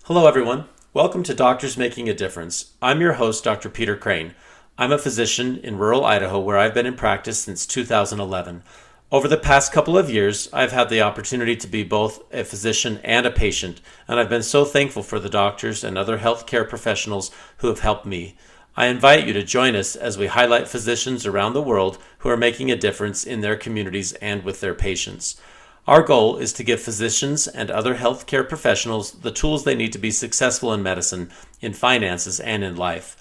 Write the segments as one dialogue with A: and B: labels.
A: Hello, everyone. Welcome to Doctors Making a Difference. I'm your host, Dr. Peter Crane. I'm a physician in rural Idaho where I've been in practice since 2011. Over the past couple of years, I've had the opportunity to be both a physician and a patient, and I've been so thankful for the doctors and other healthcare professionals who have helped me. I invite you to join us as we highlight physicians around the world who are making a difference in their communities and with their patients. Our goal is to give physicians and other healthcare professionals the tools they need to be successful in medicine, in finances, and in life.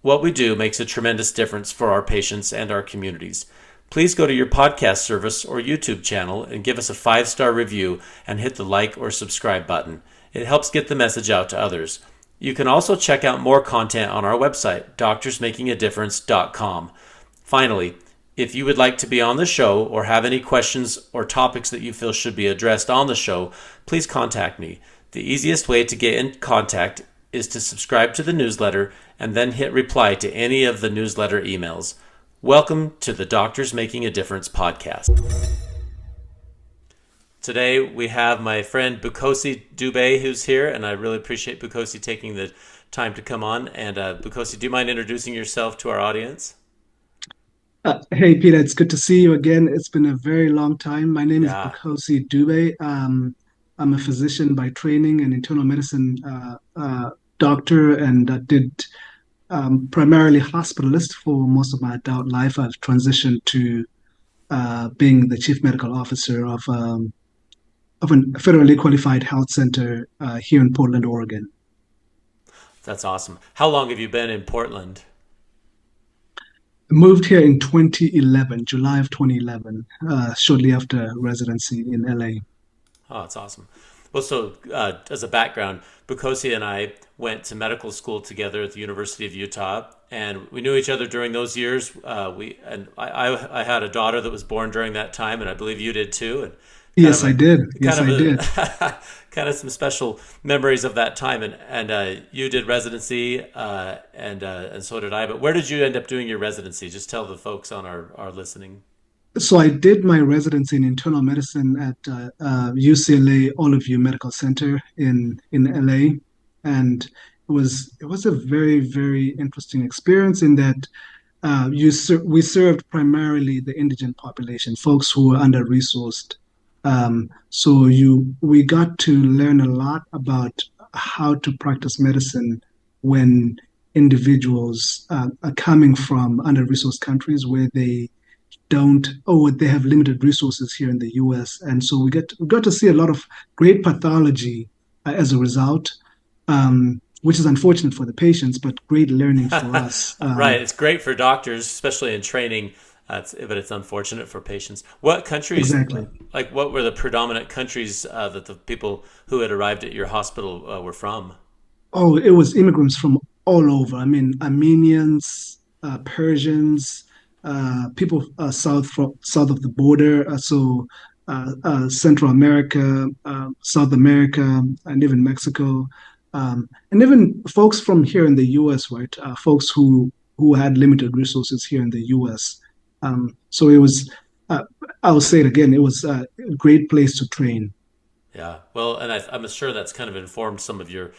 A: What we do makes a tremendous difference for our patients and our communities. Please go to your podcast service or YouTube channel and give us a 5-star review and hit the like or subscribe button. It helps get the message out to others. You can also check out more content on our website, doctorsmakingadifference.com. Finally, if you would like to be on the show or have any questions or topics that you feel should be addressed on the show, please contact me. The easiest way to get in contact is to subscribe to the newsletter and then hit reply to any of the newsletter emails. Welcome to the Doctors Making a Difference podcast. Today we have my friend Bukhosi Dube who's here, and I really appreciate Bukhosi taking the time to come on. And Bukhosi, do you mind introducing yourself to our audience?
B: Hey, Peter, it's good to see you again. It's been a very long time. My name is
A: Yeah.
B: Bukhosi Dube. I'm a physician by training and internal medicine doctor, and did primarily hospitalist for most of my adult life. I've transitioned to being the chief medical officer of a federally qualified health center here in Portland, Oregon.
A: That's awesome. How long have you been in Portland?
B: Moved here in 2011, July of 2011, shortly after residency in LA.
A: Oh, that's awesome. Well, so as a background, Bukhosi and I went to medical school together at the University of Utah, and we knew each other during those years. I had a daughter that was born during that time, and I believe you did too. And
B: Yes, I did. Yes, I did.
A: kind of some special memories of that time. And you did residency, and so did I. But where did you end up doing your residency? Just tell the folks on our listening.
B: So I did my residency in internal medicine at UCLA Olive View Medical Center in LA, and it was a very interesting experience in that we served primarily the indigent population, folks who were under resourced. We got to learn a lot about how to practice medicine when individuals are coming from under-resourced countries where they don't, or they have limited resources here in the U.S. And so we got to see a lot of great pathology as a result, which is unfortunate for the patients, but great learning for us.
A: Right. It's great for doctors, especially in training. But it's unfortunate for patients. What countries,
B: Exactly.
A: like what were the predominant countries that the people who had arrived at your hospital were from?
B: Oh, it was immigrants from all over. I mean, Armenians, Persians, people south of the border, Central America, South America, and even Mexico, and even folks from here in the U.S. Right? Folks who had limited resources here in the U.S. So it was. I'll say it again. It was a great place to train.
A: Yeah. Well, and I'm sure that's kind of informed some of your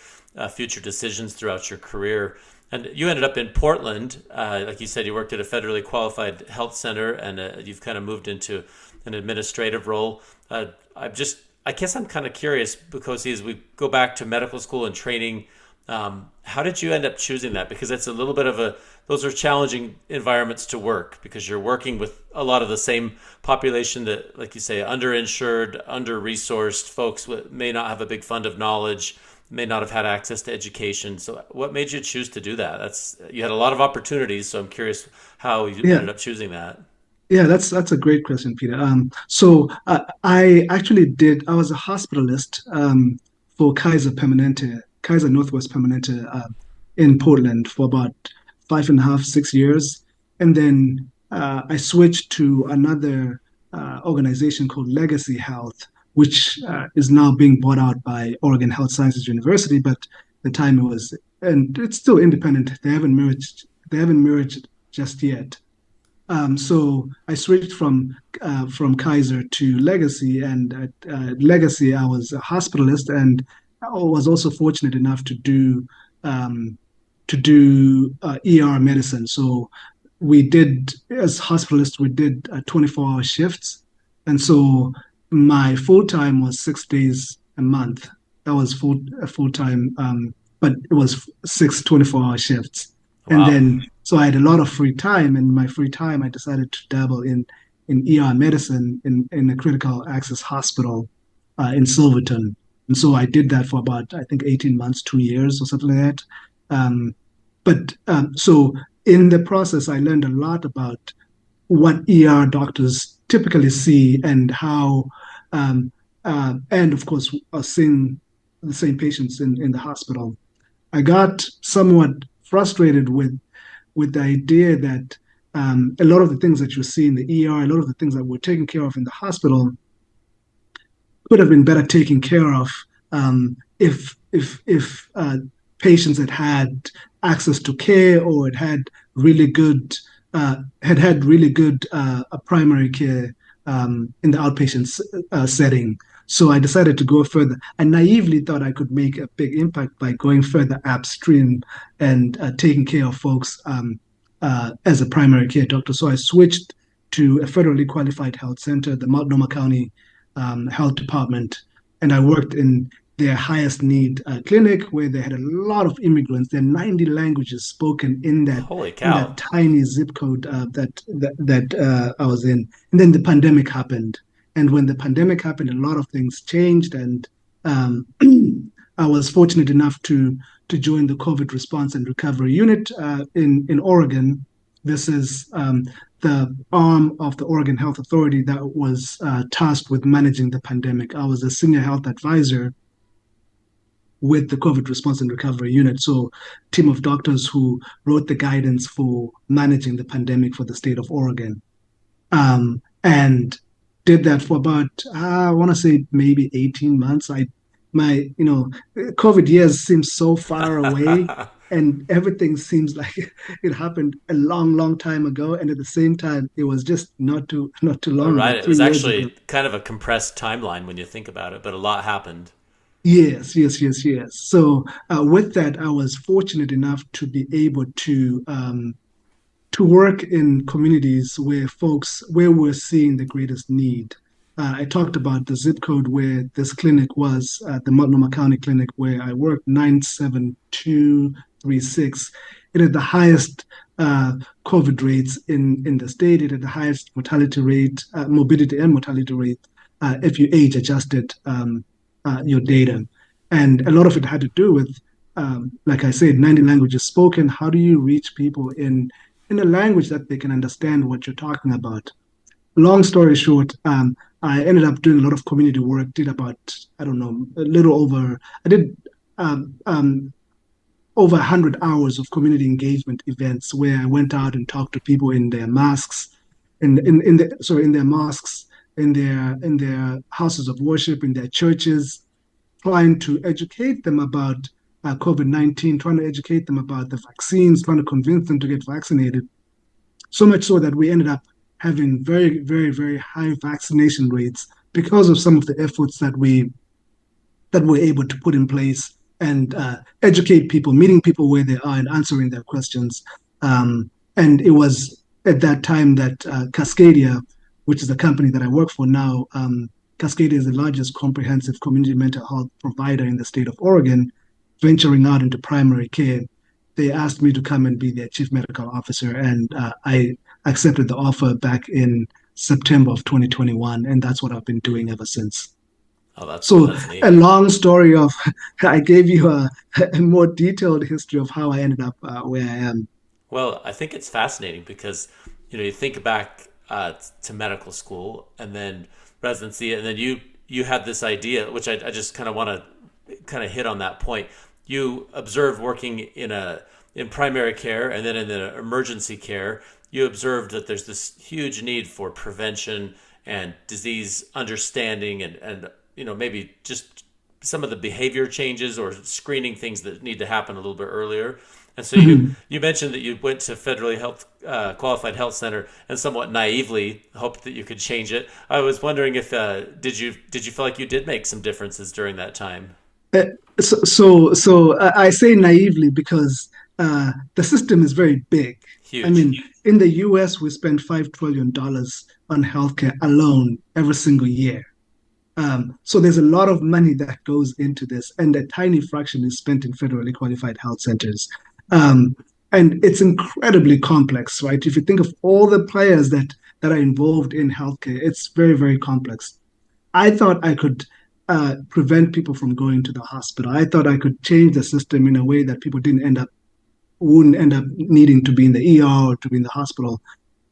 A: future decisions throughout your career. And you ended up in Portland. Like you said, you worked at a federally qualified health center, and you've kind of moved into an administrative role. I guess I'm kind of curious because as we go back to medical school and training, how did you end up choosing that? Because it's a little bit of those are challenging environments to work because you're working with a lot of the same population that, like you say, underinsured, under-resourced folks may not have a big fund of knowledge, may not have had access to education. So what made you choose to do that? You had a lot of opportunities, so I'm curious how you
B: Yeah,
A: ended up choosing that.
B: yeah, that's a great question, Peter. I actually did. I was a hospitalist for Kaiser Northwest Permanente, in Portland for about 5.5, 6 years, and then I switched to another organization called Legacy Health, which is now being bought out by Oregon Health Sciences University. But the time it was, and it's still independent. They haven't merged. They haven't merged just yet. So I switched from Kaiser to Legacy, and at Legacy I was a hospitalist, and was also fortunate enough um, to do ER medicine. So we did, as hospitalists, we did 24-hour shifts, and so my full time was 6 days a month. That was full time, but it was six 24-hour shifts, and
A: Wow.
B: then so I had a lot of free time. And my free time, I decided to dabble in ER medicine in a critical access hospital in Silverton. And so I did that for about, I think, 18 months, 2 years or something like that. Um, so in the process, I learned a lot about what ER doctors typically see and how, and of course, seeing the same patients in the hospital. I got somewhat frustrated with the idea that a lot of the things that you see in the ER, a lot of the things that were taken care of in the hospital could have been better taken care of if patients had access to care or had really good had really good primary care in the outpatient setting. So I decided to go further. I naively thought I could make a big impact by going further upstream and taking care of folks as a primary care doctor. So I switched to a federally qualified health center, the Multnomah County Health Department, and I worked in their highest need clinic where they had a lot of immigrants. There are 90 languages spoken
A: Holy
B: in
A: cow.
B: that tiny zip code that I was in. And then the pandemic happened, and when the pandemic happened, a lot of things changed, and um, I was fortunate enough to join the COVID response and recovery unit in Oregon. This is the arm of the Oregon Health Authority that was tasked with managing the pandemic. I was a senior health advisor with the COVID response and recovery unit. So, team of doctors who wrote the guidance for managing the pandemic for the state of Oregon, and did that for about I want to say maybe 18 months. My COVID years seem so far away, and everything seems like it happened a long, long time ago. And at the same time, it was just not too long ago,
A: Right. It was
B: 3 years ago.
A: actually kind of a compressed timeline when you think about it, but a lot happened.
B: Yes, yes, yes, yes. So with that, I was fortunate enough to be able to work in communities where we're seeing the greatest need. I talked about the zip code where this clinic was, the Multnomah County Clinic where I worked, 97236. It had the highest COVID rates in the state. It had the highest mortality rate, morbidity and mortality rate, if you age adjusted your data. And a lot of it had to do with, like I said, 90 languages spoken. How do you reach people in a language that they can understand what you're talking about? Long story short, I ended up doing a lot of community work. Did about, I don't know, a little over. I did over 100 hours of community engagement events where I went out and talked to people in their masks, in their mosques, in their houses of worship, in their churches, trying to educate them about COVID-19, trying to educate them about the vaccines, trying to convince them to get vaccinated. So much so that we ended up having very, very, very high vaccination rates because of some of the efforts that we're able to put in place and educate people, meeting people where they are and answering their questions. And it was at that time that Cascadia, which is the company that I work for now, Cascadia is the largest comprehensive community mental health provider in the state of Oregon, venturing out into primary care. They asked me to come and be their chief medical officer, and I accepted the offer back in September of 2021, and that's what I've been doing ever since.
A: Oh,
B: So,
A: that's
B: a
A: neat.
B: long story of I gave you a more detailed history of how I ended up where I am.
A: Well, I think it's fascinating because you think back to medical school and then residency, and then you had this idea, which I just kind of want to kind of hit on that point. You observed working in primary care and then in the emergency care. You observed that there's this huge need for prevention and disease understanding and maybe just some of the behavior changes or screening things that need to happen a little bit earlier. And so you mentioned that you went to federally health qualified health center and somewhat naively hoped that you could change it. I was wondering if did you feel like you did make some differences during that time?
B: Uh, so I say naively because the system is very big. I
A: Huge.
B: mean, in the US, we spend $5 trillion on healthcare alone every single year. So there's a lot of money that goes into this, and a tiny fraction is spent in federally qualified health centers. Um, and it's incredibly complex, right? If you think of all the players that are involved in healthcare, it's very, very complex. I thought I could prevent people from going to the hospital. I thought I could change the system in a way that people didn't end up wouldn't end up needing to be in the ER or to be in the hospital.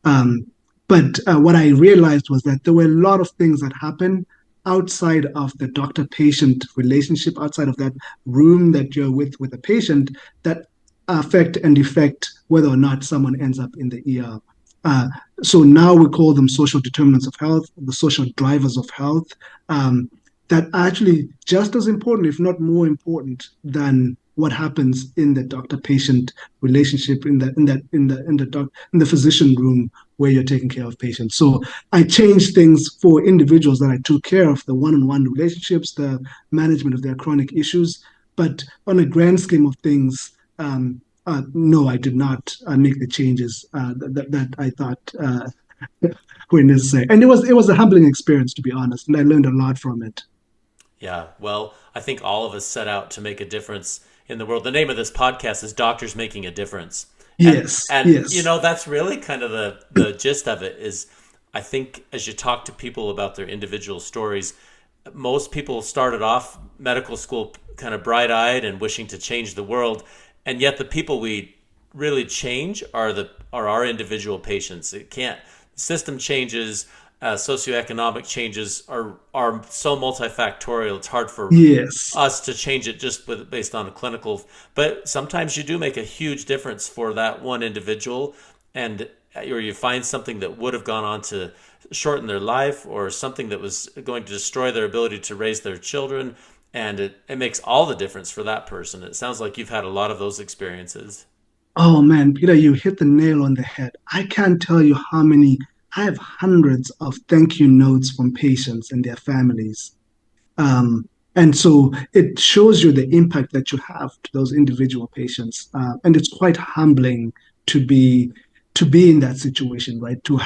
B: Um, but what I realized was that there were a lot of things that happen outside of the doctor-patient relationship, outside of that room that you're with a patient, that affect and affect whether or not someone ends up in the ER. Uh, so now we call them social determinants of health, the social drivers of health, um, that are actually just as important, if not more important, than what happens in the doctor-patient relationship in the physician room where you're taking care of patients. So I changed things for individuals that I took care of, the one-on-one relationships, the management of their chronic issues. But on a grand scheme of things, no, I did not make the changes that I thought were necessary. And it was a humbling experience, to be honest, and I learned a lot from it.
A: Yeah, well, I think all of us set out to make a difference in the world. The name of this podcast is Doctors Making a Difference. And
B: Yes,
A: and you
B: yes,
A: know, that's really kind of the gist of it is I think as you talk to people about their individual stories, most people started off medical school kind of bright-eyed and wishing to change the world, and yet the people we really change are our individual patients. It can't system changes, socioeconomic changes are so multifactorial. It's hard for
B: yes.
A: us to change it just based on a clinical. But sometimes you do make a huge difference for that one individual, and or you find something that would have gone on to shorten their life, or something that was going to destroy their ability to raise their children, and it makes all the difference for that person. It sounds like you've had a lot of those experiences.
B: Oh man, Peter, you hit the nail on the head. I can't tell you how many, I have hundreds of thank you notes from patients and their families. And so it shows you the impact that you have to those individual patients. And it's quite humbling to be to be in that situation, right? To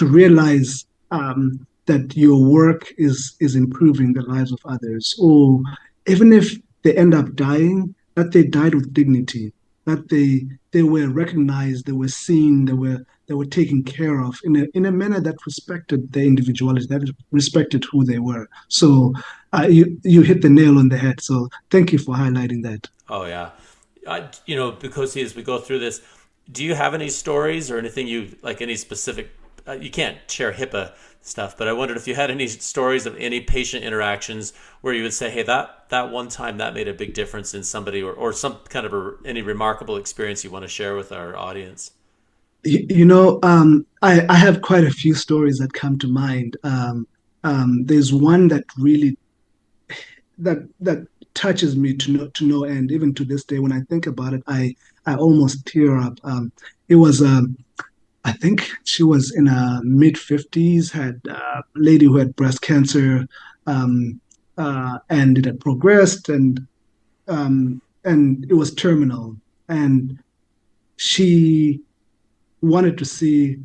B: realize that your work is improving the lives of others, or even if they end up dying, that they died with dignity, that they were recognized, they were seen, they were taken care of in a manner that respected their individuality, that respected who they were. So you hit the nail on the head. So thank you for highlighting that.
A: Oh yeah, because as we go through this, do you have any stories or anything you like? Any specific? You can't share HIPAA stuff, but I wondered if you had any stories of any patient interactions where you would say, "Hey, that one time that made a big difference in somebody," or some kind of any remarkable experience you want to share with our audience.
B: I have quite a few stories that come to mind. There's one that really that touches me to no end. Even to this day, when I think about it, I almost tear up. It was I think she was in her mid 50s, had a lady who had breast cancer, and it had progressed, and it was terminal, and she wanted to see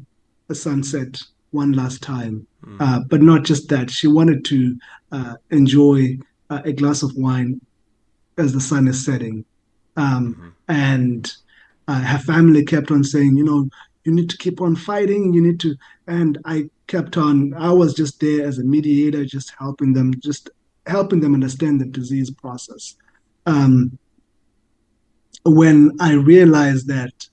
B: the sunset one last time.
A: Mm.
B: But not just that, she wanted to enjoy a glass of wine as the sun is setting.
A: Mm-hmm.
B: And her family kept on saying, you need to keep on fighting. You need to. And I kept on, I was just there as a mediator, just helping them understand the disease process. Um, when I realized that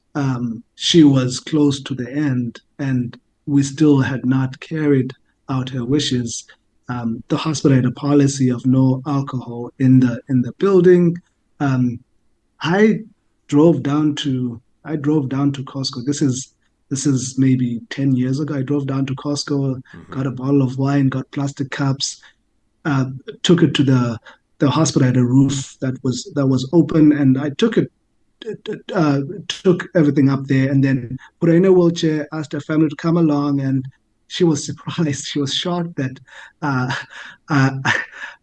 B: she was close to the end and we still had not carried out her wishes, the hospital had a policy of no alcohol in the building. Um, I I drove down to Costco. This is maybe 10 years ago. I drove down to Costco,
A: Mm-hmm.
B: got a bottle of wine, got plastic cups, uh, took it to the hospital. Had a roof that was open, and I took everything up there, and then put her in a wheelchair. Asked her family to come along, and she was surprised. She was shocked that uh, uh,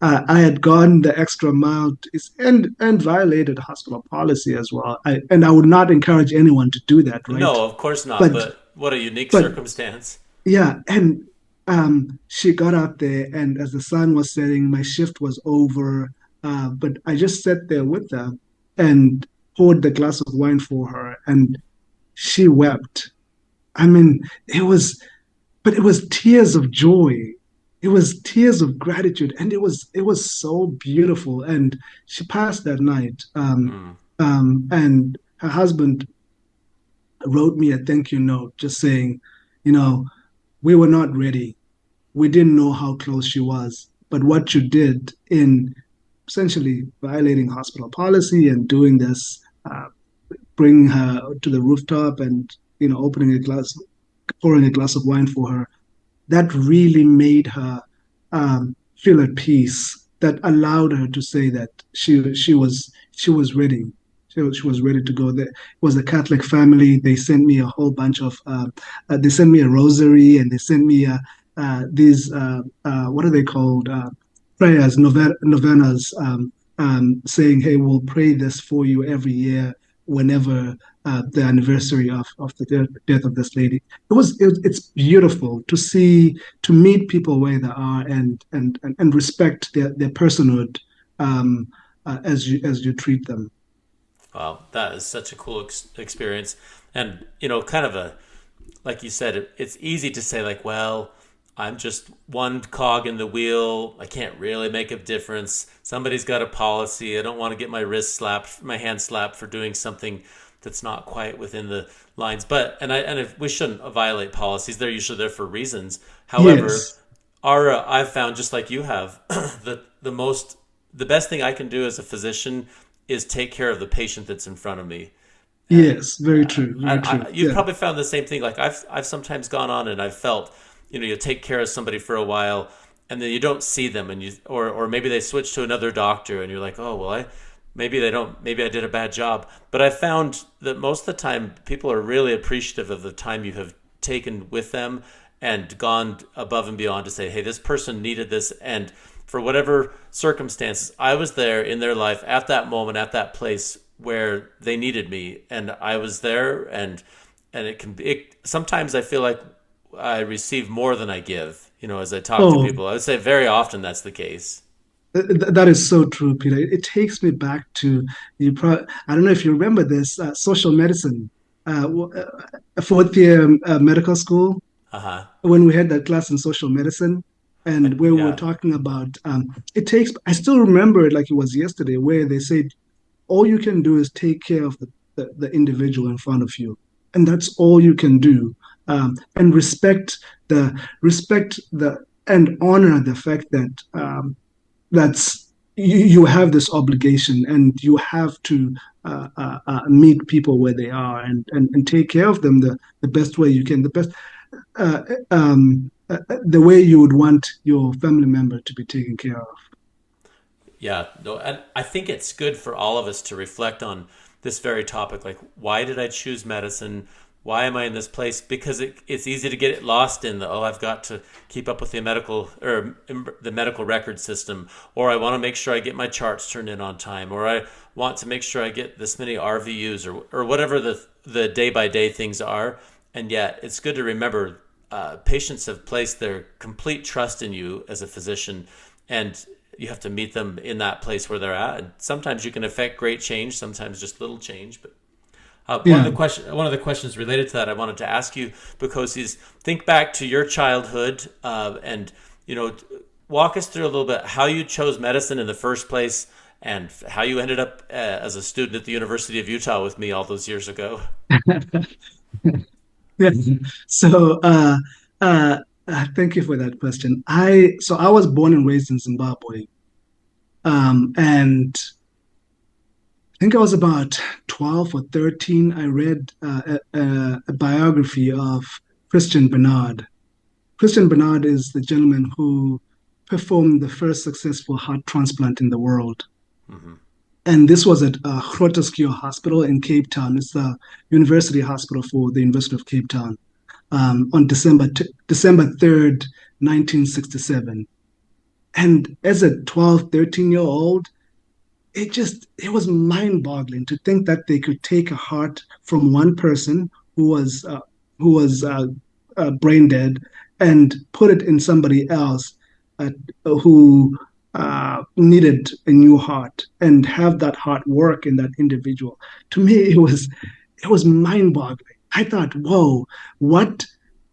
B: I had gone the extra mile and violated hospital policy as well. And I would not encourage anyone to do that, right?
A: No, of course not.
B: But
A: But what a unique
B: but
A: circumstance.
B: yeah, and she got up there, and as the sun was setting, my shift was over. But I just sat there with her and poured the glass of wine for her, and she wept. I mean, but it was tears of joy. It was tears of gratitude, and it was so beautiful. And she passed that night.
A: Mm.
B: And her husband wrote me a thank you note, just saying, you know, we were not ready. We didn't know how close she was, but what you did in essentially violating hospital policy and doing this, bringing her to the rooftop and opening a glass, pouring a glass of wine for her, that really made her feel at peace. That allowed her to say that she was ready. She was ready to go. There was a Catholic family. They sent me a whole bunch of. They sent me a rosary, and they sent me these what are they called? Prayers, novenas, saying, "Hey, we'll pray this for you every year whenever the anniversary of the death of this lady." It's beautiful to see, to meet people where they are, and respect their personhood, as you treat them.
A: Wow, that is such a cool experience. And, kind of like you said, it's easy to say, like, well, I'm just one cog in the wheel. I can't really make a difference. Somebody's got a policy. I don't want to get my wrist slapped, my hand slapped for doing something that's not quite within the lines. But we shouldn't violate policies. They're usually there for reasons. However,
B: Yes,
A: I've found, just like you have, the best thing I can do as a physician is take care of the patient that's in front of me. And
B: yes, very true, very true.
A: you've
B: Yeah,
A: probably found the same thing. Like I've sometimes gone on and I've felt, you take care of somebody for a while, and then you don't see them, and or maybe they switch to another doctor, and you're like, oh well, maybe they don't, maybe I did a bad job. But I found that most of the time people are really appreciative of the time you have taken with them and gone above and beyond to say, hey, this person needed this, and for whatever circumstances, I was there in their life at that moment, at that place where they needed me, and I was there, and sometimes I feel like I receive more than I give, as I talk to
B: oh,
A: people. I would say very often that's the case.
B: that is so true, Peter. It takes me back to I don't know if you remember this, social medicine, fourth year medical school,
A: Uh-huh.
B: when we had that class in social medicine, and where we were
A: Yeah.
B: talking about, I still remember it like it was yesterday, where they said all you can do is take care of the individual in front of you, and that's all you can do. And respect the and honor the fact that, you have this obligation, and you have to meet people where they are, and take care of them the best way you can, uh, the way you would want your family member to be taken care of.
A: Yeah, no, and I think it's good for all of us to reflect on this very topic. Like, why did I choose medicine? Why am I in this place? Because it's easy to get lost in I've got to keep up with the medical record system, or I want to make sure I get my charts turned in on time, or I want to make sure I get this many RVUs, or whatever the day by day things are. And yet, it's good to remember patients have placed their complete trust in you as a physician, and you have to meet them in that place where they're at. And sometimes you can affect great change, sometimes just little change. But
B: Yeah.
A: one of the questions related to that I wanted to ask you, because is think back to your childhood, and walk us through a little bit how you chose medicine in the first place, and how you ended up as a student at the University of Utah with me all those years ago.
B: Yeah. So, uh, thank you for that question. I was born and raised in Zimbabwe, and I think I was about 12 or 13. I read a biography of Christian Bernard. Christian Bernard is the gentleman who performed the first successful heart transplant in the world.
A: Hmm.
B: And this was at Groote Schuur Hospital in Cape Town. It's the university hospital for the University of Cape Town. on December 3rd, 1967. And as a 12, 13-year-old, it was mind-boggling to think that they could take a heart from one person who was brain dead and put it in somebody else uh, who needed a new heart and have that heart work in that individual. To me, it was mind-boggling. I thought, whoa, what?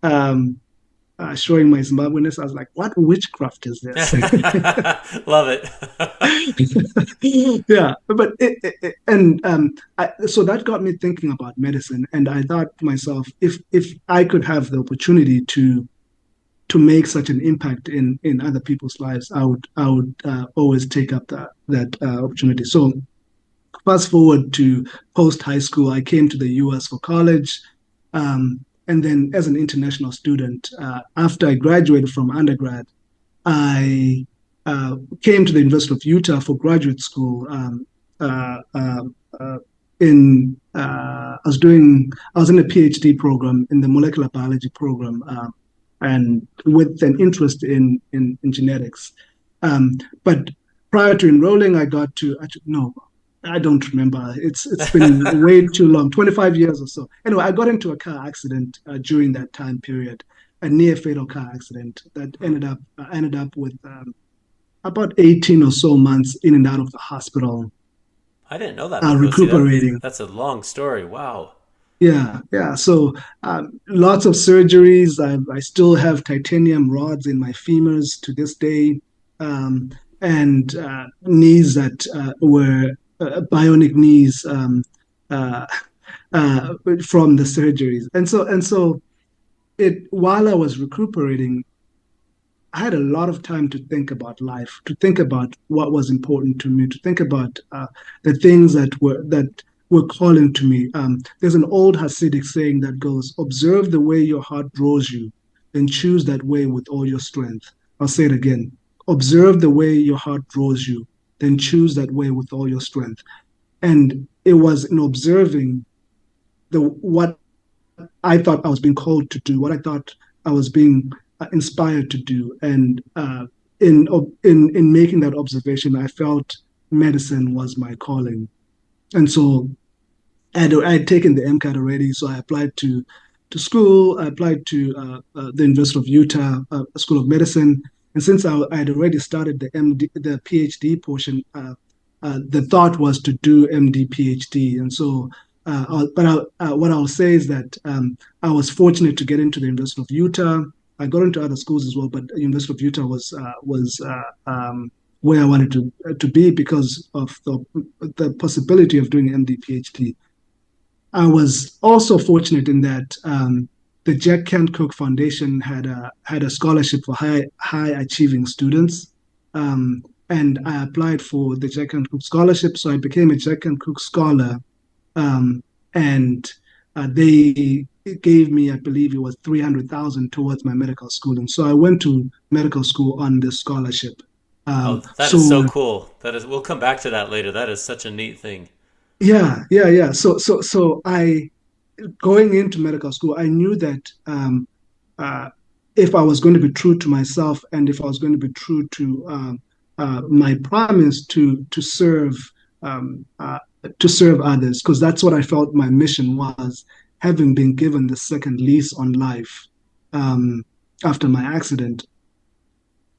B: Um, Showing my Zimbabweanness, I was like, what witchcraft is this?
A: Love it.
B: Yeah, but so that got me thinking about medicine, and I thought to myself, if I could have the opportunity to make such an impact in other people's lives, I would always take up that opportunity. So fast forward to post high school, I came to the U.S. for college. And then as an international student, after I graduated from undergrad, I came to the University of Utah for graduate school. Uh, uh, uh, I was in a PhD program in the molecular biology program, and with an interest in genetics. But prior to enrolling, I got to actually, no, I don't remember. It's been way too long, 25 years or so. Anyway, I got into a car accident during that time period, a near fatal car accident that ended up with about 18 or so months in and out of the hospital,
A: I didn't know that, Bukhosi.
B: recuperating.
A: That's a long story. Wow.
B: Yeah, yeah. So lots of surgeries. I still have titanium rods in my femurs to this day, and knees that were bionic knees uh, from the surgeries. And so it while I was recuperating, I had a lot of time to think about life, to think about what was important to me, to think about the things that were calling to me. There's an old Hasidic saying that goes, "Observe the way your heart draws you, then choose that way with all your strength." I'll say it again. Observe the way your heart draws you, then choose that way with all your strength. And it was in observing the what I thought I was being called to do, what I thought I was being inspired to do, and in making that observation, I felt medicine was my calling, and so I had taken the MCAT already, so I applied to school. I applied to the University of Utah School of Medicine, and since I had already started the PhD portion, the thought was to do MD PhD, and so. What I'll say is that I was fortunate to get into the University of Utah. I got into other schools as well, but the University of Utah was where I wanted to be because of the possibility of doing MD PhD. I was also fortunate in that the Jack Kent Cook Foundation had a scholarship for high achieving students, and I applied for the Jack Kent Cook scholarship, so I became a Jack Kent Cook scholar, and they gave me, I believe it was 300,000 towards my medical school, and so I went to medical school on this scholarship.
A: Oh, that is so
B: So
A: cool. That is, we'll come back to that later. That is such a neat thing.
B: yeah, yeah, yeah. So I going into medical school, I knew that uh, if I was going to be true to myself and if I was going to be true to my promise um, uh, to serve others, because that's what I felt my mission was, having been given the second lease on life um, after my accident.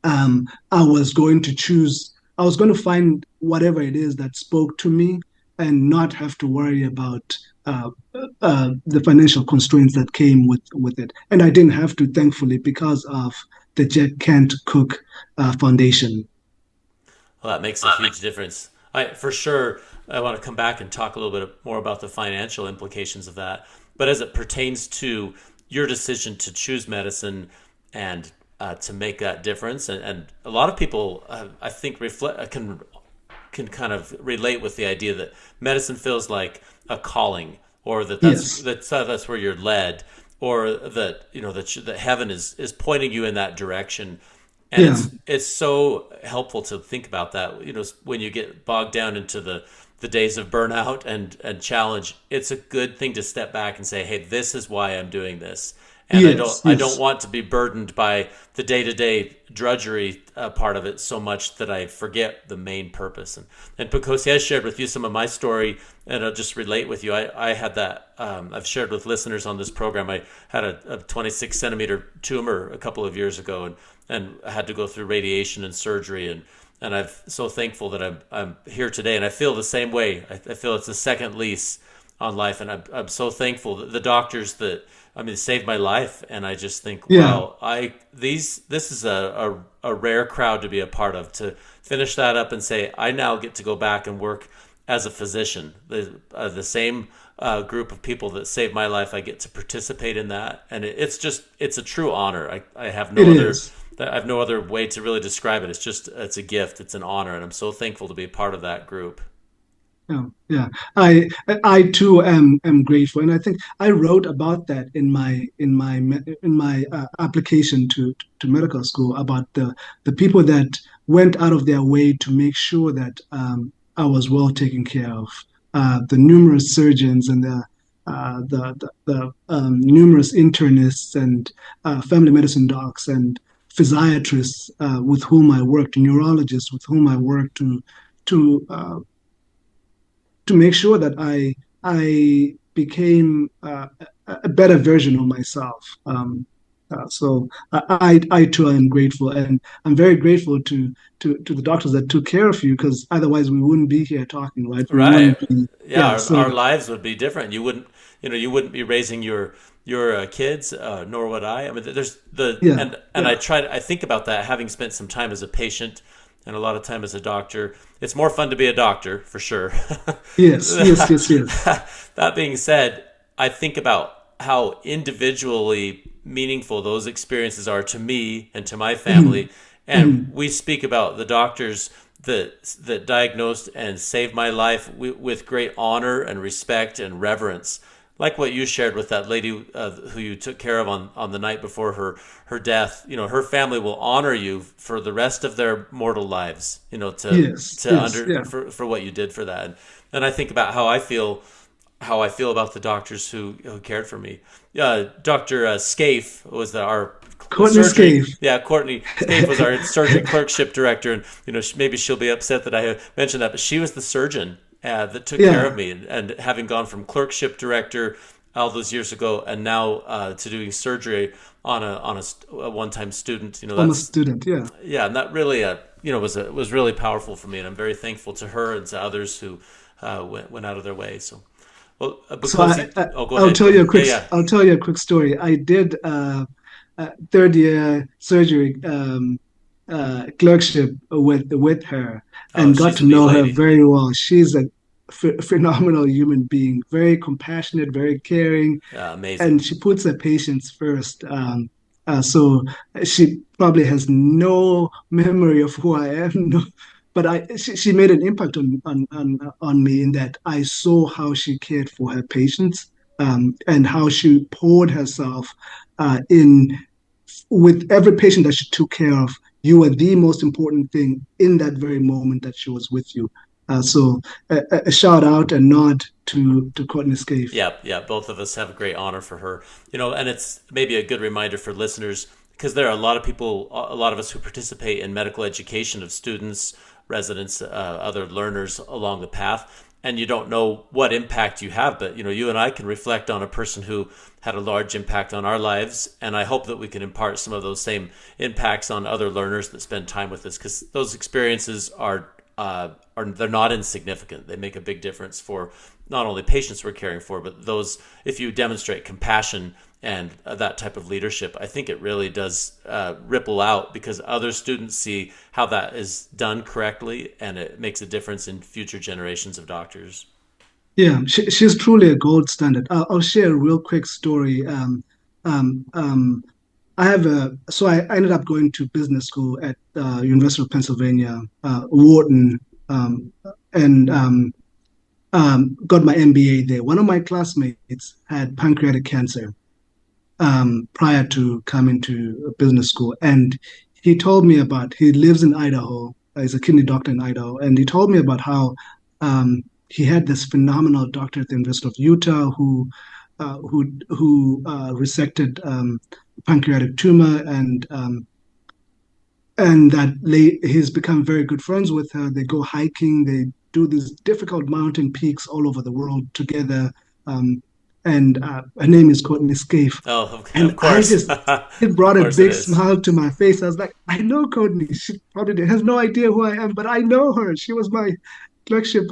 B: I was going to choose. I was going to find whatever it is that spoke to me, and not have to worry about the financial constraints that came with it. And I didn't have to, thankfully, because of the Jack Kent Cook Foundation.
A: Well, that makes a huge difference. For sure, I want to come back and talk a little bit more about the financial implications of that. But as it pertains to your decision to choose medicine and to make that difference, and a lot of people, I think, can kind of relate with the idea that medicine feels like a calling, or
B: Yes.
A: that's where you're led, or that that heaven is pointing you in that direction. And
B: Yeah.
A: it's so helpful to think about that. When you get bogged down into the days of burnout and challenge, it's a good thing to step back and say, hey, this is why I'm doing this. and
B: Yes,
A: I don't
B: yes.
A: want to be burdened by the day to day drudgery part of it so much that I forget the main purpose. And Bukhosi, I shared with you some of my story, and I'll just relate with you. I had that. I've shared with listeners on this program. I had a 26 centimeter tumor a couple of years ago, and I had to go through radiation and surgery, and I'm so thankful that I'm here today, and I feel the same way. I feel it's a second lease on life, and I'm so thankful that the doctors that saved my life, and I just think,
B: Yeah,
A: wow, this is a rare crowd to be a part of. To finish that up and say, I now get to go back and work as a physician. The same group of people that saved my life, I get to participate in that, and it's a true honor. I have
B: it
A: no other.
B: is.
A: I have no other way to really describe it. It's a gift. It's an honor, and I'm so thankful to be a part of that group.
B: Yeah, yeah. I too am grateful, and I think I wrote about that in my application to medical school about the people that went out of their way to make sure that I was well taken care of. The numerous surgeons and the numerous internists and family medicine docs and physiatrists with whom I worked, neurologists with whom I worked to make sure that I became a better version of myself. So I too am grateful, and I'm very grateful to the doctors that took care of you, because otherwise we wouldn't be here talking, right? We
A: Right.
B: wouldn't be,
A: Yeah,
B: yeah.
A: our
B: So
A: lives would be different. You wouldn't be raising your kids, nor would I. I mean, there's the
B: yeah,
A: and
B: yeah.
A: I think about that, having spent some time as a patient and a lot of time as a doctor. It's more fun to be a doctor for sure.
B: Yes, yes, yes, yes.
A: That being said, I think about how individually meaningful those experiences are to me and to my
B: Mhm,
A: family. And
B: mhm.
A: we speak about the doctors that diagnosed and saved my life with great honor and respect and reverence. Like what you shared with that lady who you took care of on the night before her death. Her family will honor you for the rest of their mortal lives.
B: Yes, yes, yeah.
A: For what you did for that. And I think about how I feel about the doctors who cared for me. Dr. Scaife was our
B: Courtney
A: surgery.
B: Scaife.
A: Yeah, Courtney Scaife was our surgery clerkship director, and maybe she'll be upset that I have mentioned that, but she was the surgeon that took care of
B: Yeah,
A: me, and having gone from clerkship director all those years ago, and now to doing surgery on a one-time student.
B: former
A: That's
B: student. Yeah.
A: yeah, and that really was really powerful for me, and I'm very thankful to her and to others who went out of their way. So, well,
B: So I,
A: Bukosi,
B: I
A: oh, go
B: I'll
A: ahead.
B: tell you a
A: Yeah,
B: quick
A: yeah.
B: I'll tell you a quick story. I did third year surgery clerkship with her
A: Oh,
B: and got
A: she's a
B: to
A: neat
B: know her
A: lady.
B: very well. She's a phenomenal human being, very compassionate, very caring,
A: Yeah, amazing.
B: and she puts her patients first. So she probably has no memory of who I am, no, but she made an impact on me in that I saw how she cared for her patients, and how she poured herself in with every patient that she took care of. You were the most important thing in that very moment that she was with you. So a shout out and nod to Courtney Scaife.
A: Yeah, yeah. Both of us have a great honor for her. And it's maybe a good reminder for listeners, because there are a lot of people, a lot of us who participate in medical education of students, residents, other learners along the path, and you don't know what impact you have. But you and I can reflect on a person who had a large impact on our lives, and I hope that we can impart some of those same impacts on other learners that spend time with us, because those experiences are they're not insignificant. They make a big difference for not only patients we're caring for, but those. If you demonstrate compassion and that type of leadership, I think it really does ripple out, because other students see how that is done correctly, and it makes a difference in future generations of doctors.
B: Yeah, she's truly a gold standard. I'll share a real quick story. Um, um, I ended up going to business school at University of Pennsylvania, Wharton, and got my MBA there. One of my classmates had pancreatic cancer prior to coming to business school, and he told me about. He lives in Idaho. He's a kidney doctor in Idaho, and he told me about how he had this phenomenal doctor at the University of Utah who who resected pancreatic tumor, and he's become very good friends with her. They go hiking, they do these difficult mountain peaks all over the world together. Um, and her name is Courtney Scaife.
A: Oh, of
B: And I
A: course.
B: just, it
A: Of
B: brought a
A: course it
B: big
A: is.
B: smile to my face. I was like, I know Courtney. She probably has no idea who I am, but I know her. She was my clerkship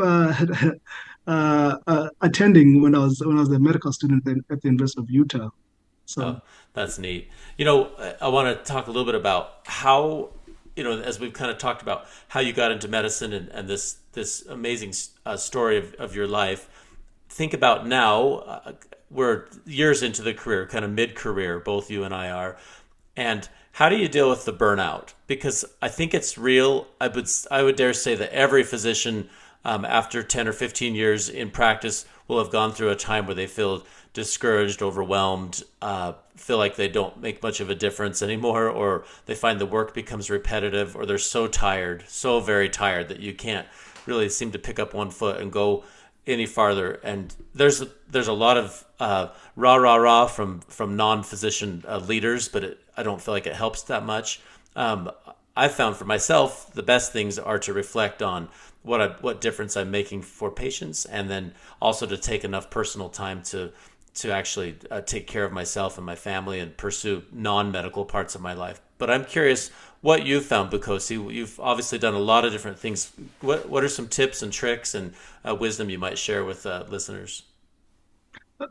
B: attending when I was a medical student at the University of Utah.
A: Oh,
B: So
A: that's neat. I want to talk a little bit about how, as we've kind of talked about how you got into medicine and this amazing story of your life. Think about now, we're years into the career, kind of mid-career, both you and I are. And how do you deal with the burnout? Because I think it's real. I would dare say that every physician, after 10 or 15 years in practice, will have gone through a time where they feel discouraged, overwhelmed, feel like they don't make much of a difference anymore, or they find the work becomes repetitive, or they're so tired, so very tired that you can't really seem to pick up one foot and go any farther. And there's a lot of rah rah rah from non-physician leaders, but I don't feel like it helps that much. I found for myself the best things are to reflect on what difference I'm making for patients, and then also to take enough personal time to actually take care of myself and my family and pursue non-medical parts of my life. But I'm curious what you've found, Bukhosi. You've obviously done a lot of different things. What are some tips and tricks and wisdom you might share with listeners?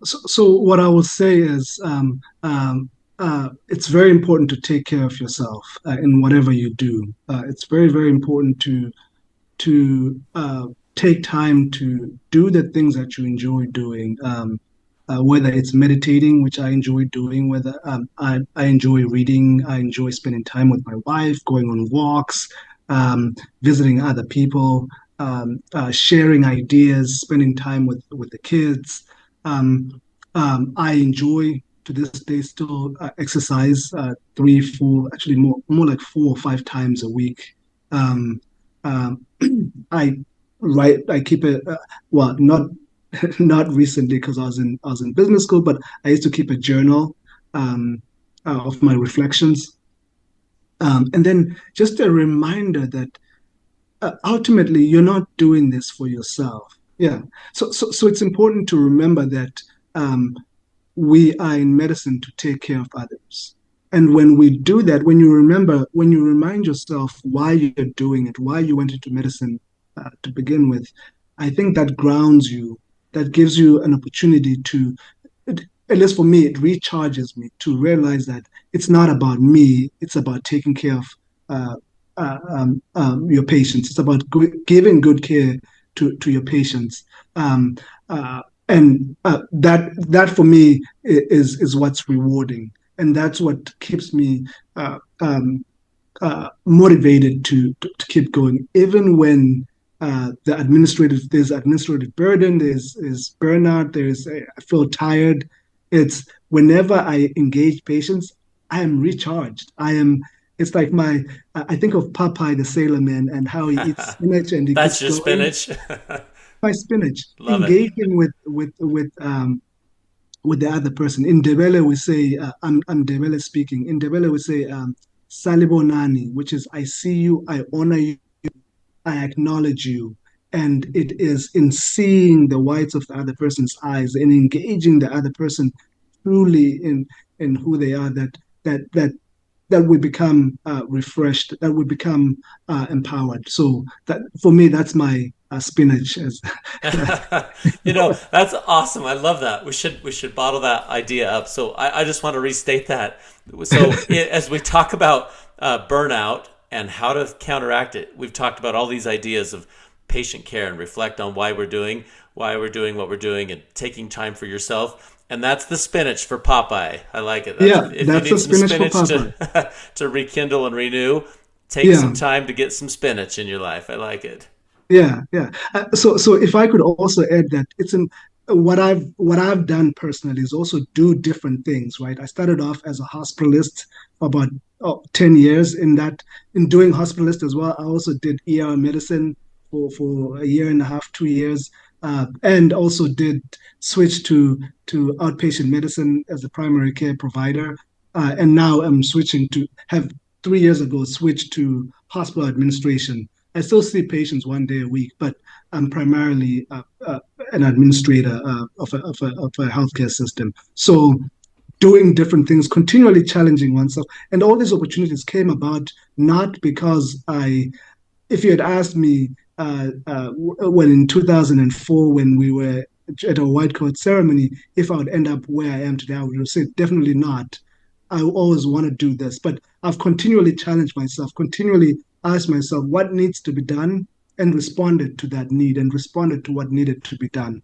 B: so what I will say is it's very important to take care of yourself in whatever you do. It's very, very important to take time to do the things that you enjoy doing. Whether it's meditating, which I enjoy doing, whether I enjoy reading, I enjoy spending time with my wife, going on walks, visiting other people, sharing ideas, spending time with the kids. I enjoy to this day still exercise three, four, actually more like 4 or 5 times a week. Um, um, I I keep it well, not recently because I was in business school, but I used to keep a journal of my reflections, and then just a reminder that ultimately you're not doing this for yourself. Yeah, so it's important to remember that we are in medicine to take care of others. And when we do that, when you remind yourself why you're doing it, why you went into medicine to begin with, I think that grounds you, that gives you an opportunity to, at least for me, it recharges me to realize that it's not about me, it's about taking care of uh, your patients. It's about giving good care to your patients. Um, and that for me is what's rewarding, and that's what keeps me motivated to keep going, even when there's administrative burden, there's burnout, I feel tired. It's whenever I engage patients, I am recharged. It's like I think of Popeye the Sailor Man and how he eats spinach and he
A: That's
B: keeps
A: your
B: going.
A: spinach.
B: My spinach,
A: Love it.
B: engaging with the other person. In Debele, we say, I'm Debele speaking. In Debele, we say, Salibonani, which is I see you, I honor you, I acknowledge you. And it is in seeing the whites of the other person's eyes and engaging the other person truly in who they are that that that we become refreshed, that we become empowered. So that for me, that's my spinach. As
A: That's awesome. I love that. We should bottle that idea up. So I just want to restate that. So as we talk about burnout and how to counteract it, we've talked about all these ideas of patient care and reflect on why we're doing what we're doing, and taking time for yourself. And that's the spinach for Popeye. I like it.
B: yeah,
A: If you
B: that's a
A: need some
B: spinach for
A: spinach
B: Papa.
A: to rekindle and renew, take
B: Yeah,
A: some time to get some spinach in your life. I like it.
B: yeah. So if I could also add that it's in what I've done personally is also do different things, right? I started off as a hospitalist for about 10 years. In doing hospitalist as well, I also did ER medicine for a year and a half, 2 years. and also did switch to outpatient medicine as a primary care provider. And now I'm switching to have 3 years ago switched to hospital administration. I still see patients 1 day a week, but I'm primarily an administrator of a healthcare system. So doing different things, continually challenging oneself. And all these opportunities came about not because if you had asked me when in 2004, when we were at a white coat ceremony, if I would end up where I am today, I would have said definitely not. I always want to do this, but I've continually challenged myself, continually asked myself what needs to be done, and responded to that need and responded to what needed to be done.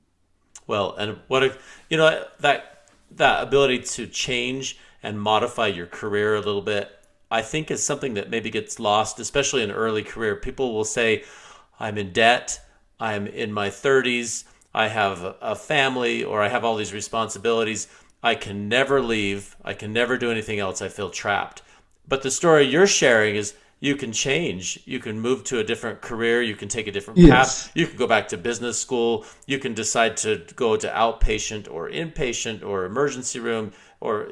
A: Well, and what a, that ability to change and modify your career a little bit, I think is something that maybe gets lost, especially in early career. People will say, I'm in debt, I'm in my 30s, I have a family, or I have all these responsibilities. I can never leave. I can never do anything else. I feel trapped. But the story you're sharing is you can change. You can move to a different career. You can take a different path.
B: Yes.
A: You can go back to business school. You can decide to go to outpatient or inpatient or emergency room or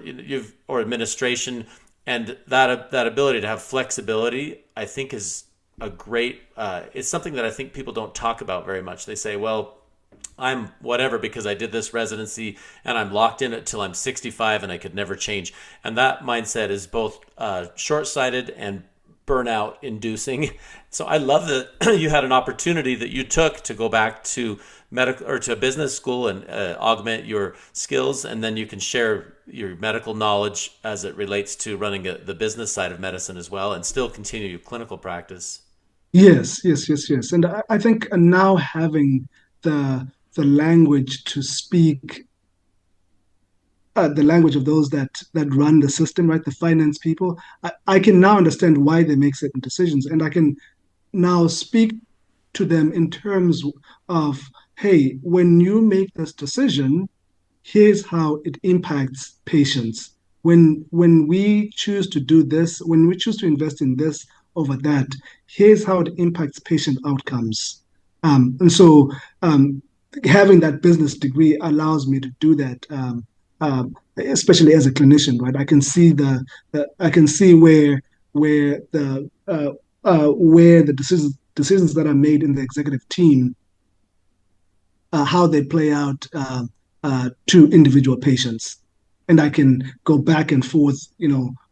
A: administration. And that ability to have flexibility, I think, is a great. It's something that I think people don't talk about very much. They say, well, I'm whatever because I did this residency and I'm locked in it till I'm 65 and I could never change. And that mindset is both short-sighted and burnout inducing. So I love that you had an opportunity that you took to go back to medical or to business school and augment your skills, and then you can share your medical knowledge as it relates to running the business side of medicine as well, and still continue your clinical practice.
B: Yes, yes, yes, yes. And I think now having the language to speak, the language of those that run the system, right? The finance people. I can now understand why they make certain decisions, and I can now speak to them in terms of, hey, when you make this decision, here's how it impacts patients. When we choose to do this, when we choose to invest in this over that, here's how it impacts patient outcomes. And so having that business degree allows me to do that, especially as a clinician, right? I can see where the decisions that are made in the executive team, how they play out to individual patients, and I can go back and forth,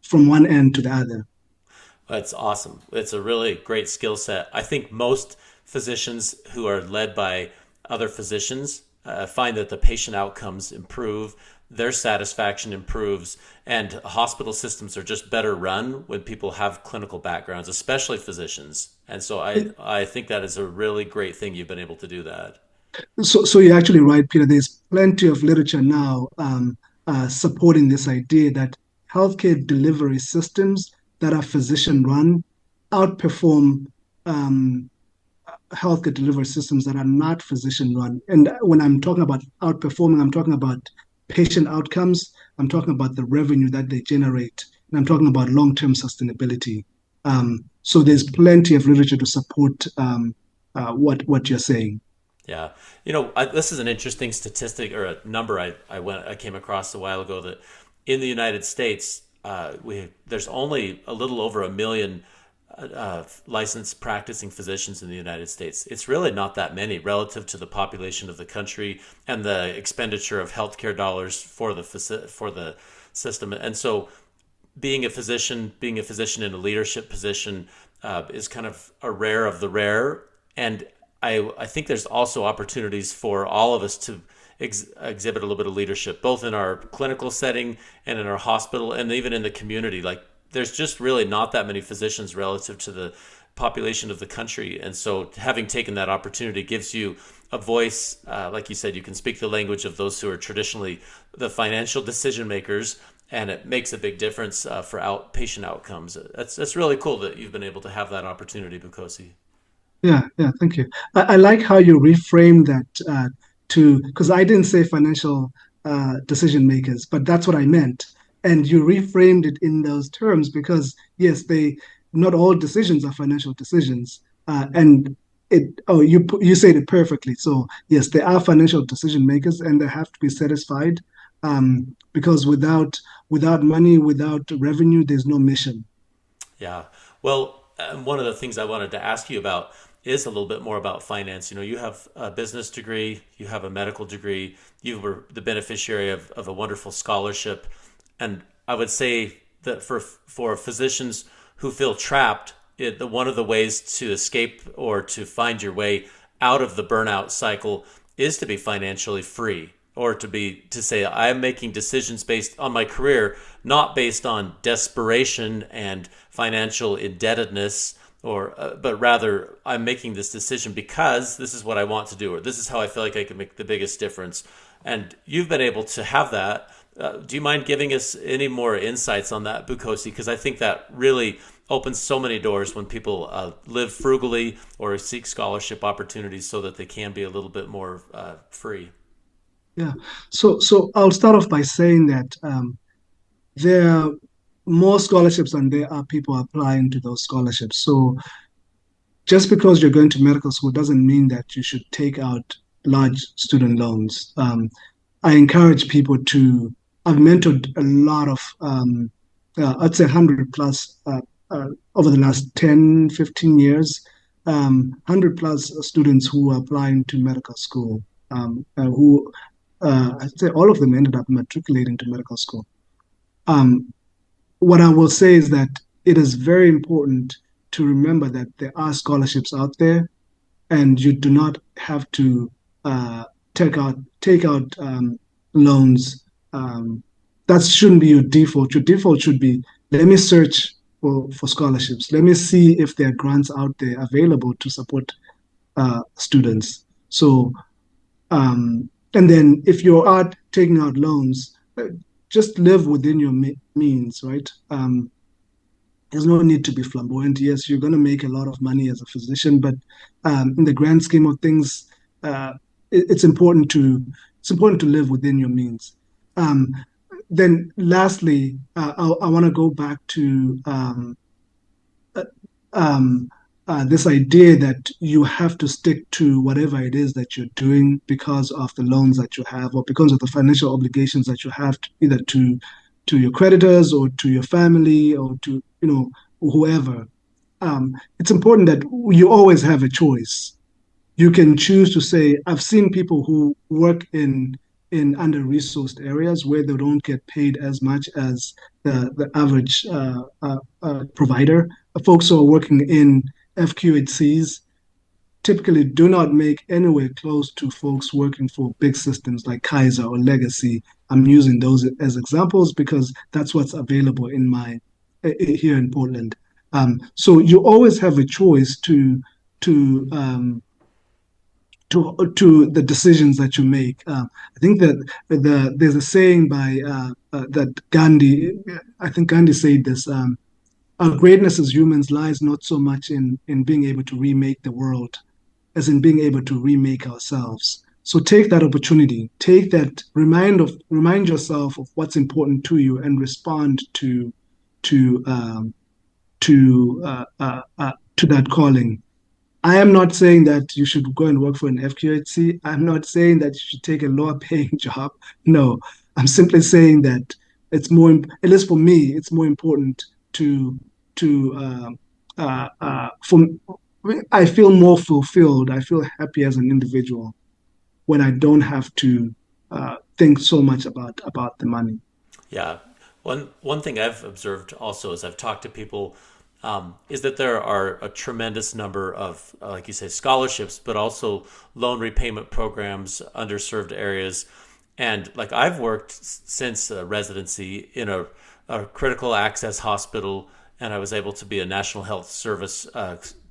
B: from one end to the other.
A: That's awesome. It's a really great skill set. I think most physicians who are led by other physicians find that the patient outcomes improve, their satisfaction improves, and hospital systems are just better run when people have clinical backgrounds, especially physicians. And so I think that is a really great thing you've been able to do that.
B: So you're actually right, Peter. There's plenty of literature now supporting this idea that healthcare delivery systems that are physician run outperform healthcare delivery systems that are not physician run. And when I'm talking about outperforming, I'm talking about patient outcomes, I'm talking about the revenue that they generate, and I'm talking about long-term sustainability. So there's plenty of literature to support what you're saying.
A: Yeah, this is an interesting statistic or a number I came across a while ago that in the United States there's only a little over 1 million licensed practicing physicians in the United States. It's really not that many relative to the population of the country and the expenditure of healthcare dollars for the system. And so, being a physician in a leadership position is kind of a rare of the rare. And I think there's also opportunities for all of us to exhibit a little bit of leadership, both in our clinical setting and in our hospital and even in the community. Like there's just really not that many physicians relative to the population of the country. And so having taken that opportunity gives you a voice. Like you said, you can speak the language of those who are traditionally the financial decision makers, and it makes a big difference for outpatient outcomes. That's really cool that you've been able to have that opportunity, Bukhosi.
B: Yeah, yeah, thank you. I like how you reframe that because I didn't say financial decision makers, but that's what I meant. And you reframed it in those terms because, yes, not all decisions are financial decisions. And you said it perfectly. So yes, they are financial decision makers, and they have to be satisfied, because without money, without revenue, there's no mission.
A: Yeah. Well, one of the things I wanted to ask you about is a little bit more about finance. You know, you have a business degree, you have a medical degree, you were the beneficiary of a wonderful scholarship. And I would say that for physicians who feel trapped, one of the ways to escape or to find your way out of the burnout cycle is to be financially free, or to say I'm making decisions based on my career, not based on desperation and financial indebtedness, or but rather I'm making this decision because this is what I want to do, or this is how I feel like I can make the biggest difference. And you've been able to have that. Do you mind giving us any more insights on that, Bukhosi? Because I think that really opens so many doors when people live frugally or seek scholarship opportunities so that they can be a little bit more free.
B: Yeah. So I'll start off by saying that there are more scholarships than there are people applying to those scholarships. So just because you're going to medical school doesn't mean that you should take out large student loans. I encourage people to, I've mentored a lot of, I'd say 100 plus over the last 10, 15 years, 100 plus students who are applying to medical school, who I'd say all of them ended up matriculating to medical school. Um, what I will say is that it is very important to remember that there are scholarships out there, and you do not have to take out loans. That shouldn't be your default. Your default should be, let me search for scholarships. Let me see if there are grants out there available to support students. So and then if you are taking out loans, just live within your means, right? There's no need to be flamboyant. Yes, you're going to make a lot of money as a physician, but in the grand scheme of things, uh, it's important to live within your means. Um, then, lastly, I want to go back to uh, um, this idea that you have to stick to whatever it is that you're doing because of the loans that you have, or because of the financial obligations that you have, either to your creditors or to your family or to whoever. It's important that you always have a choice. You can choose to say, I've seen people who work in under-resourced areas where they don't get paid as much as the average provider. Folks who are working in FQHCs typically do not make anywhere close to folks working for big systems like Kaiser or Legacy. I'm using those as examples because that's what's available in my here in Portland. So you always have a choice to to the decisions that you make. I think that there's a saying by that Gandhi. I think Gandhi said this. Our greatness as humans lies not so much in being able to remake the world, as in being able to remake ourselves. So take that opportunity. Take that. Remind yourself of what's important to you, and respond to to that calling. I am not saying that you should go and work for an FQHC. I'm not saying that you should take a lower paying job. No, I'm simply saying that it's more, at least for me, it's more important to for I feel more fulfilled. I feel happy as an individual when I don't have to think so much about the money.
A: Yeah. One thing I've observed also as I've talked to people is that there are a tremendous number of, like you say, scholarships, but also loan repayment programs, underserved areas. And like I've worked since residency in a critical access hospital, and I was able to be a National Health Service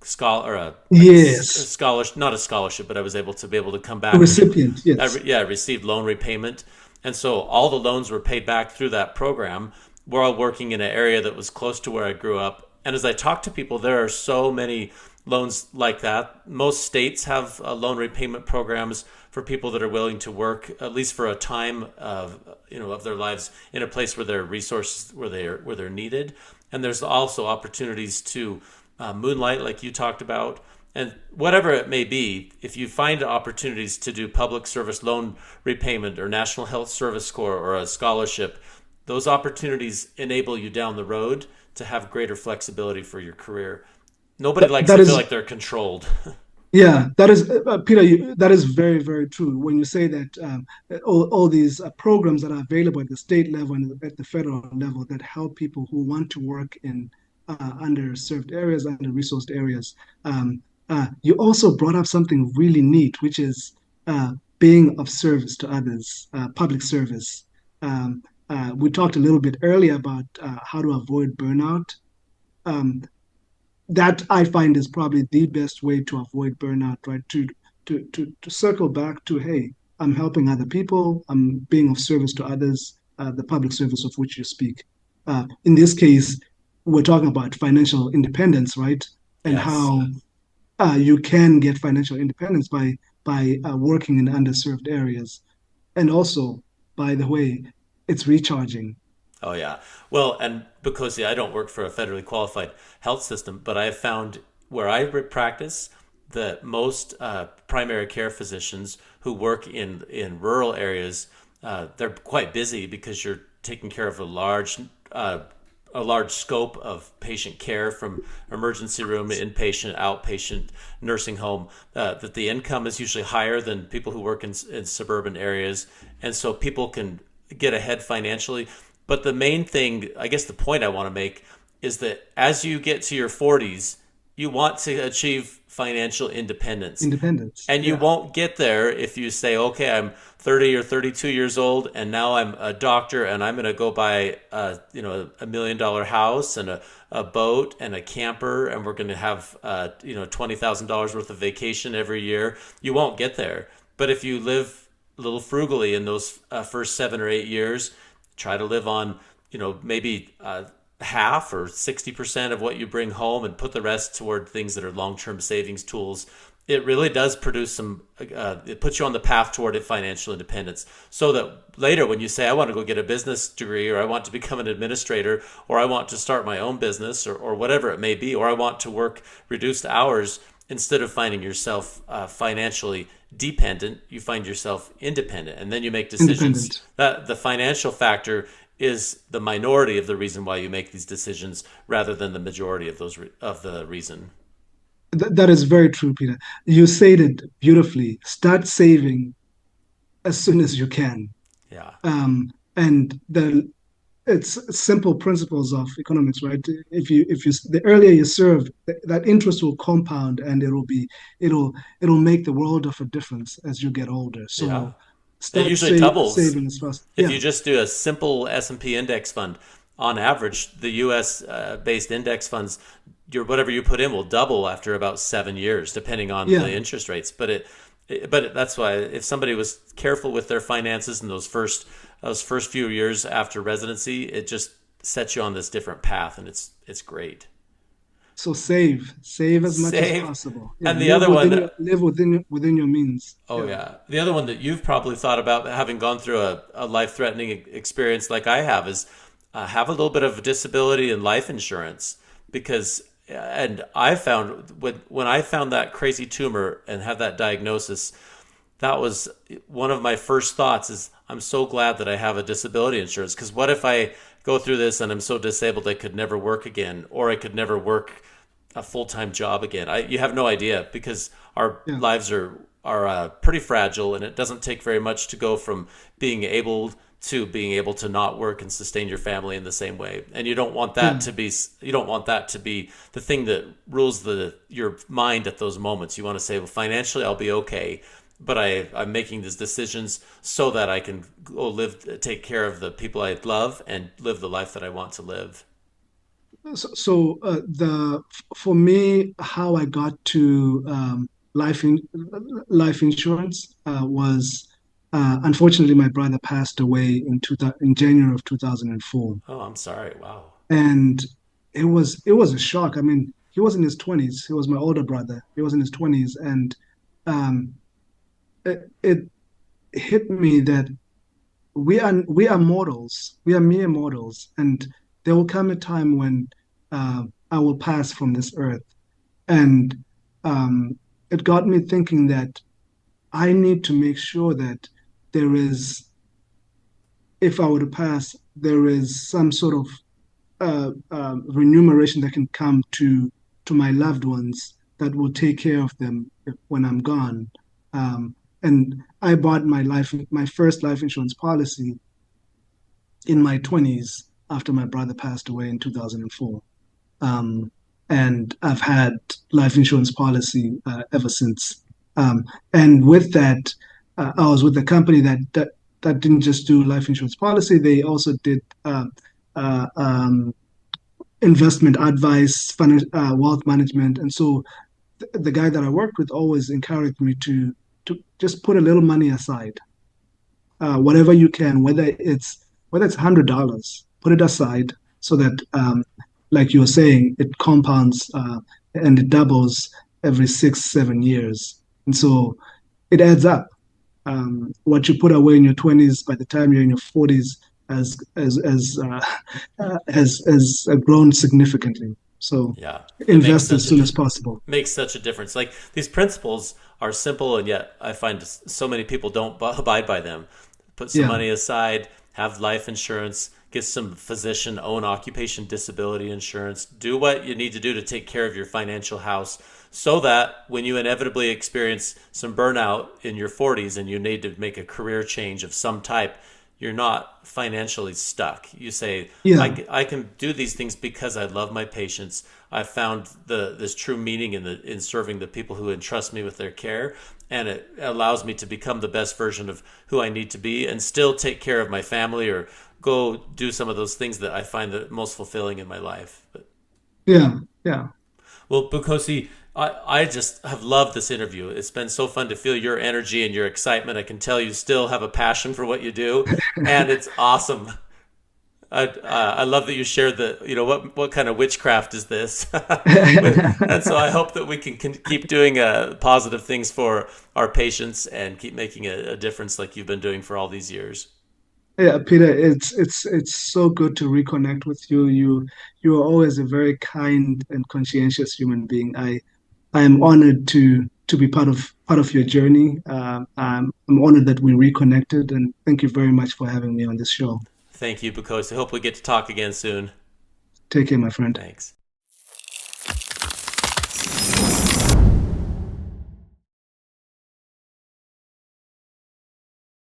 A: scholar, or like a
B: Yes,
A: scholarship, not a scholarship, but I was able to come
B: a
A: back and
B: recipient. Yes.
A: yeah, I received loan repayment. And so all the loans were paid back through that program. We're all working in an area that was close to where I grew up. And as I talk to people, there are so many loans like that. Most states have loan repayment programs for people that are willing to work at least for a time of their lives in a place where there are resources where they're needed. And there's also opportunities to moonlight, like you talked about, And whatever it may be, if you find opportunities to do public service loan repayment or National Health Service Corps or a scholarship, those opportunities enable you down the road to have greater flexibility for your career. Nobody
B: That,
A: likes
B: that
A: to feel
B: is
A: like they're controlled.
B: Yeah, that is, Peter, that is very, very true. When you say that all these programs that are available at the state level and at the federal level that help people who want to work in underserved areas, under-resourced areas, you also brought up something really neat, which is being of service to others, public service. We talked a little bit earlier about how to avoid burnout. Um, that I find is probably the best way to avoid burnout, right? To circle back to, hey, I'm helping other people, I'm being of service to others, the public service of which you speak. In this case, we're talking about financial independence, right? And
A: Yes.
B: how you can get financial independence by working in underserved areas, and also, by the way, it's recharging.
A: Oh yeah. Well, and because I don't work for a federally qualified health system, but I have found where I practice that most primary care physicians who work in rural areas, they're quite busy because you're taking care of uh, a large scope of patient care from emergency room, inpatient, outpatient, nursing home. That the income is usually higher than people who work in suburban areas, and so people can get ahead financially. But the main thing, I guess the point I want to make is that as you get to your 40s, you want to achieve financial independence.
B: Independence.
A: And you
B: Yeah.
A: won't get there if you say, okay, I'm 30 or 32 years old and now I'm a doctor and I'm going to go buy $1 million house and a boat and a camper and we're going to have $20,000 worth of vacation every year. You won't get there. But if you live a little frugally in those first 7 or 8 years, try to live on, maybe half or 60% of what you bring home and put the rest toward things that are long-term savings tools. It really does produce it puts you on the path toward financial independence so that later when you say, I want to go get a business degree or I want to become an administrator or I want to start my own business or whatever it may be, or I want to work reduced hours, instead of finding yourself financially dependent, you find yourself independent, and then you make decisions.
B: Independent.
A: That the financial factor is the minority of the reason why you make these decisions, rather than the majority of of the reason.
B: That is very true, Peter. You said it beautifully. Start saving as soon as you can.
A: Yeah,
B: And it's simple principles of economics, right? If you the earlier you serve, that interest will compound, and it'll make the world of a difference as you get older.
A: yeah.
B: So
A: It
B: start
A: usually doubles
B: saving as fast.
A: if
B: Yeah,
A: you just do a simple S&P index fund. On average, the U.S. Based index funds, your whatever you put in will double after about 7 years, depending on
B: yeah.
A: the interest rates. But that's why if somebody was careful with their finances in those first few years after residency, it just sets you on this different path, and it's great.
B: So save as much as
A: Save,
B: possible. Yeah,
A: and the other one.
B: live within your means.
A: Oh
B: Yeah,
A: yeah, the other one that you've probably thought about, having gone through a life-threatening experience like I have, is have a little bit of disability and life insurance, because and I found when I found that crazy tumor and had that diagnosis, that was one of my first thoughts is I'm so glad that I have a disability insurance, because what if I go through this and I'm so disabled I could never work again, or I could never work a full-time job again. You have no idea, because our
B: yeah,
A: lives are pretty fragile, and it doesn't take very much to go from being able to not work and sustain your family in the same way. And
B: yeah.
A: you don't want that to be the thing that rules your mind at those moments. You want to say, well, financially I'll be okay, but I'm making these decisions so that I can go take care of the people I love and live the life that I want to live.
B: The for me, how I got to life insurance was unfortunately my brother passed away in January of 2004,
A: Oh, I'm sorry. Wow.
B: and it was a shock. I mean, he was in his 20s. He was my older brother. He was in his 20s, and um, it hit me that we are mortals. We are mere mortals, and there will come a time when I will pass from this earth. And it got me thinking that I need to make sure that there is, if I were to pass, there is some sort of remuneration that can come to my loved ones that will take care of them when I'm gone. And I bought my first life insurance policy in my 20s after my brother passed away in 2004. Um, and I've had life insurance policy ever since. And with that, I was with a company that didn't just do life insurance policy; they also did uh, um, investment advice, wealth management. And so, the guy that I worked with always encouraged me to just put a little money aside, whatever you can, whether it's $100, put it aside so that, like you were saying, it compounds and it doubles every 6, 7 years, and so it adds up. What you put away in your 20s, by the time you're in your 40s, has grown significantly. So
A: Yeah, it makes
B: invest as
A: such
B: soon as possible.
A: makes such a difference. Like these principles are simple, and yet I find so many people don't abide by them. Put some
B: Yeah,
A: money aside, have life insurance, get some physician own occupation disability insurance, do what you need to do to take care of your financial house so that when you inevitably experience some burnout in your 40s and you need to make a career change of some type, you're not financially stuck. You say,
B: yeah,
A: I can do these things because I love my patients. I found this true meaning in serving the people who entrust me with their care, and it allows me to become the best version of who I need to be and still take care of my family or go do some of those things that I find the most fulfilling in my life. But
B: yeah, yeah.
A: well, Bukhosi, I just have loved this interview. It's been so fun to feel your energy and your excitement. I can tell you still have a passion for what you do, and it's awesome. I love that you shared the, what kind of witchcraft is this? And so I hope that we can keep doing positive things for our patients and keep making a difference like you've been doing for all these years.
B: Yeah, Peter, it's so good to reconnect with you. You are always a very kind and conscientious human being. I am honored to be part of your journey. I'm honored that we reconnected, and thank you very much for having me on this show.
A: Thank you, Bukhosi. I hope we get to talk again soon.
B: Take care, my friend.
A: Thanks.